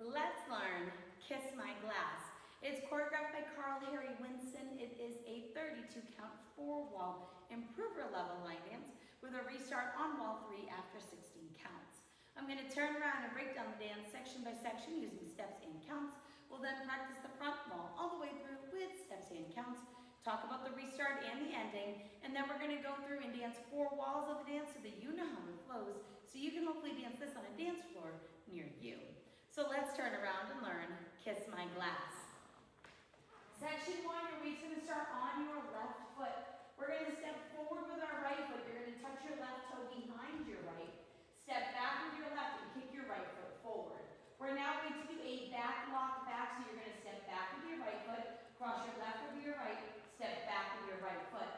Let's learn Kiss My Glass. It's choreographed by Karl-Harry Winson. It is a 32 count 4-wall improver level line dance with a restart on wall 3 after 16 counts. I'm going to turn around and break down the dance section by section using steps and counts. We'll then practice the front wall all the way through with steps and counts, talk about the restart and the ending, and then we're going to go through and dance 4 walls of the dance so that you know how it flows, so you can hopefully dance this on a dance floor near you. So let's turn around and learn Kiss My Glass. Section 1, your weight's going to start on your left foot. We're going to step forward with our right foot. You're going to touch your left toe behind your right. Step back with your left and kick your right foot forward. We're now going to do a back lock back, so you're going to step back with your right foot, cross your left with your right, step back with your right foot.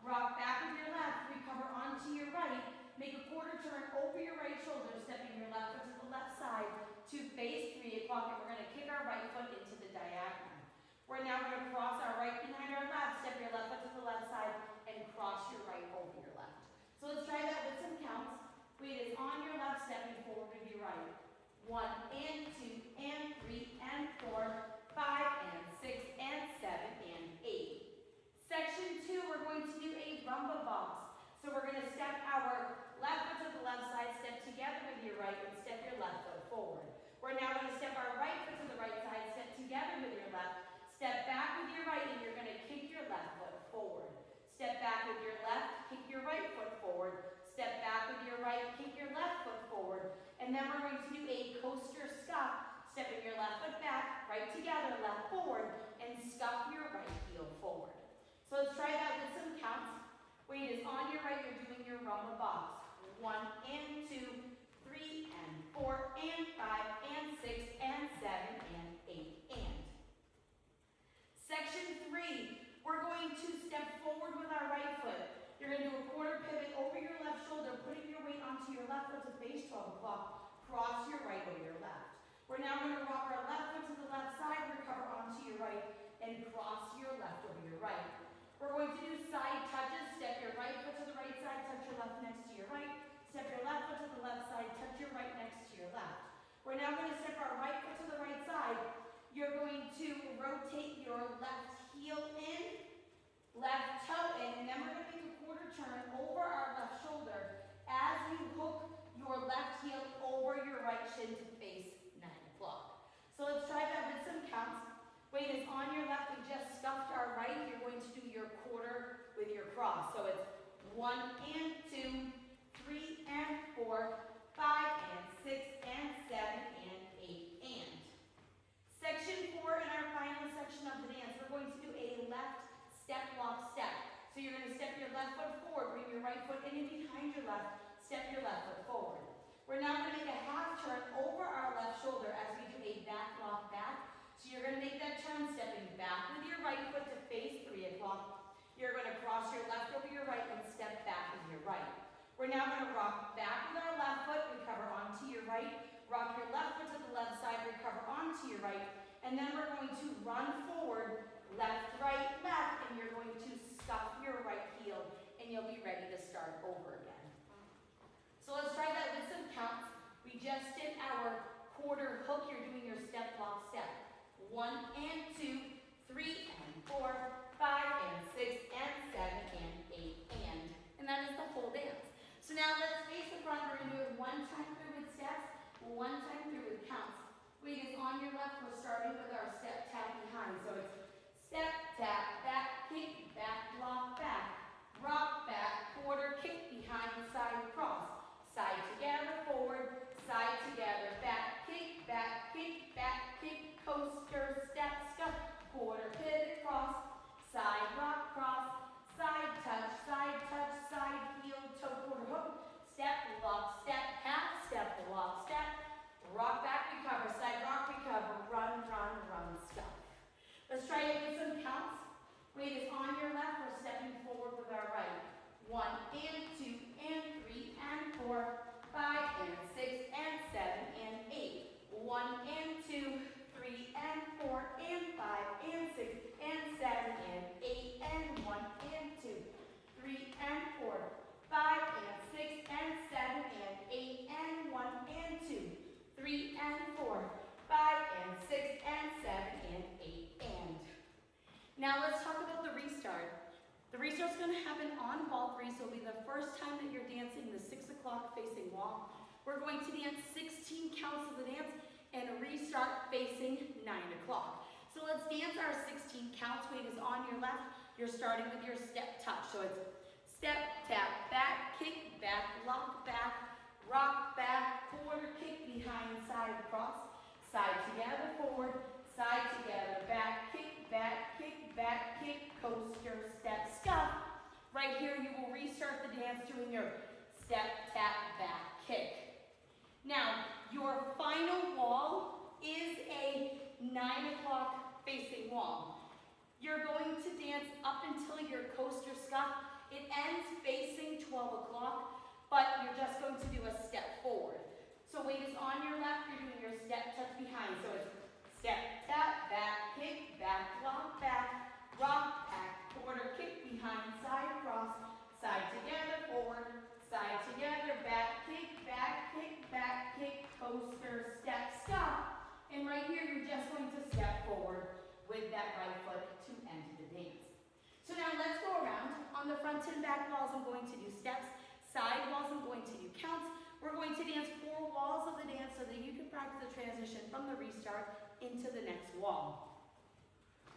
Rock back with your left, recover onto your right, make a quarter turn over your right shoulder, stepping your left foot to the left side to face 3 o'clock, and we're going to kick our right foot into the diagonal. We're now going to cross our right behind our left, step your left foot to the left side, and cross your right over your left. So let's try that with some counts. Weight is on your left, stepping forward with your right. 1 and 2 and 3 and 4, 5 and 6 and 7 and 8. Section 2, we're going to do a rumba box. So we're going to step our left foot to the left side, step together with your right, and step your left foot forward. We're now going to step our right foot to the right side, step together with your left, step back with your right, and you're going to kick your left foot forward. Step back with your left, kick your right foot forward. Step back with your right, kick your left foot forward. And then we're going to do a coaster scuff, stepping your left foot back, right together, left forward, and scuff your right heel forward. So let's try that with some counts. Weight is on your right, you're doing your rumba box. 1 and 2, 3 and 4 and 5 and 6 and 7 and 8 and. Section 3, we're going to step forward with our right foot. You're going to do a quarter pivot over your left shoulder, putting your weight onto your left foot to face 12 o'clock. Cross your right over your left. We're now going to rock our left foot to the left side, recover onto your right, and cross your left over your right. We're going to do side touches. Step your right foot to the right side, touch your left next to your right. Step your left foot to the left side, touch your right next to your left. We're now going to step our right foot to the right side. You're going to rotate your left heel in, left toe in, and then we're going to make a quarter turn over our left shoulder as you hook your left heel over your right shin to face 9 o'clock. So let's try that with some counts. Weight is on your left, we just scuffed our right. You're going to do your quarter with your cross. So it's 1 and 2, 3 and 4, 5 and 6 and 7 and 8 and. Section 4 in our final section of the dance, we're going to do a left step lock step. So you're going to step your left foot forward, bring your right foot in and behind your left, step your left foot forward. We're now going to make a half turn over our left shoulder as we do a back lock back. So you're going to make that turn stepping back with your right foot to face 3 o'clock. You're going to cross your left over your right and step back with your right. We're now going to rock back with our left foot, recover onto your right, rock your left foot to the left side, recover onto your right, and then we're going to run forward, left, right, left, and you're going to scuff your right heel, and you'll be ready to start over again. So let's try that with some counts. We just did our quarter hook. You're doing your step lock step. 1 and 2, 3 and 4, 5 and 6 and 7 and 8 and that is the whole dance. So now let's face the front. We're going to do it 1 time through with steps, 1 time through with counts. Weight is on your left. We're starting with our step tap behind. So it's step, tap, back, kick, back, lock, back, rock, back, quarter, kick, behind, side, cross, side together, forward, side together, back, kick, coaster, step, scuff, quarter, pivot, cross, side, rock, cross, side, side heel, toe, quarter, hook, step, lock, step, half, step, lock, step, rock back, recover, side, rock, recover, run, run, run, scuff. going to happen on wall 3, so it'll be the first time that you're dancing the 6 o'clock facing wall. We're going to dance 16 counts of the dance and restart facing 9 o'clock. So let's dance our 16 counts. Weight is on your left. You're starting with your step touch. So it's step, tap, back, kick, back, lock, back, rock, back, quarter kick, behind, side, cross, side together, forward, side together, back, kick, back, coaster, step, scuff. Right here you will restart the dance doing your step, tap, back, kick. Now, your final wall is a 9 o'clock facing wall. You're going to dance up until your coaster scuff. It ends facing 12 o'clock, but you're just going to do a step forward. So weight is on your left, you're doing your step touch behind. So it's step, tap, back, kick, back, lock, back, rock, back, quarter kick, behind, side, cross, side together, forward, side together, back, kick, coaster, step, scuff. And right here, you're just going to step forward with that right foot to end the dance. So now let's go around. On the front and back walls, I'm going to do steps. Side walls, I'm going to do counts. We're going to dance 4 walls of the dance so that you can practice the transition from the restart into the next wall.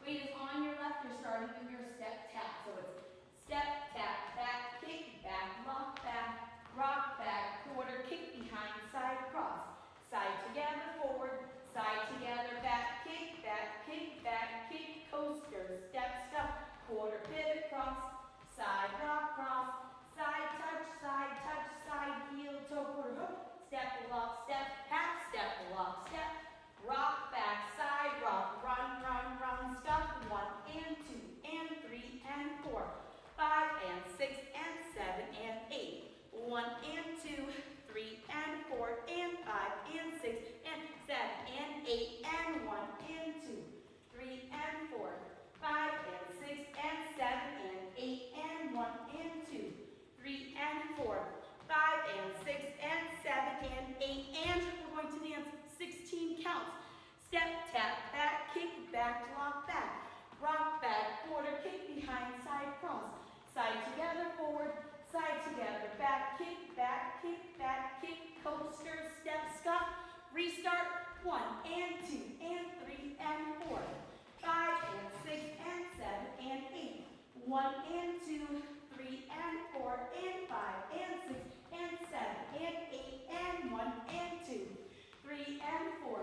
Weight is on your left. You're starting with your step tap. So it's step, tap, back, kick, back, lock, back, rock, back, quarter kick, behind, side, cross. Side together, forward, side together, back, kick, coaster, step, scuff, quarter pivot, cross, side, rock, cross, side, side, heel, toe, quarter hook, step, lock, step, half step, lock, step, rock, back, side, rock, run, scuff, 1 and 2 and 3 and 4, 5 and 6 and 7 and 8, 1 and 2, 3 and 4 and 5 and 6 and 7 and 8 and 1 and 2, 3 and 4, 5 and 6 and 7 and 8 and 1 and 2, 3 and 4, 5 and 6 and 7 and 8, and we're going to dance 16 counts. Step, tap, back, kick, back, lock, back, rock, back, quarter kick, behind, side, cross, side together, forward, side together, back, kick, coaster, step, scuff, restart, 1 and 2 and 3 and 4, 5 and 6 and 7 and 8, 1 and 2, 3 and 4 and 5 and 6 and 7 and 8 and 1 and 2, 3 and 4,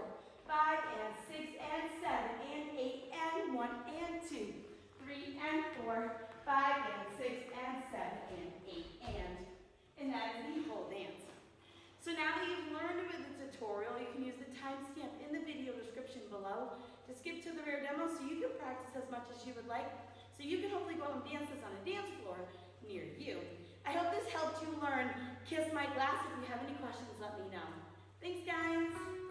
5 and 6 and 7 and 8 and 1 and 2, 3 and 4, 5 and 6 and 7 and 8 and that is the whole dance. So now that you've learned with the tutorial, you can use the timestamp in the video description below to skip to the rare demo so you can practice as much as you would like, so you can hopefully go out and dance this on a dance floor near you. I hope this helped you learn Kiss My Glass. If you have any questions, let me know. Thanks, guys.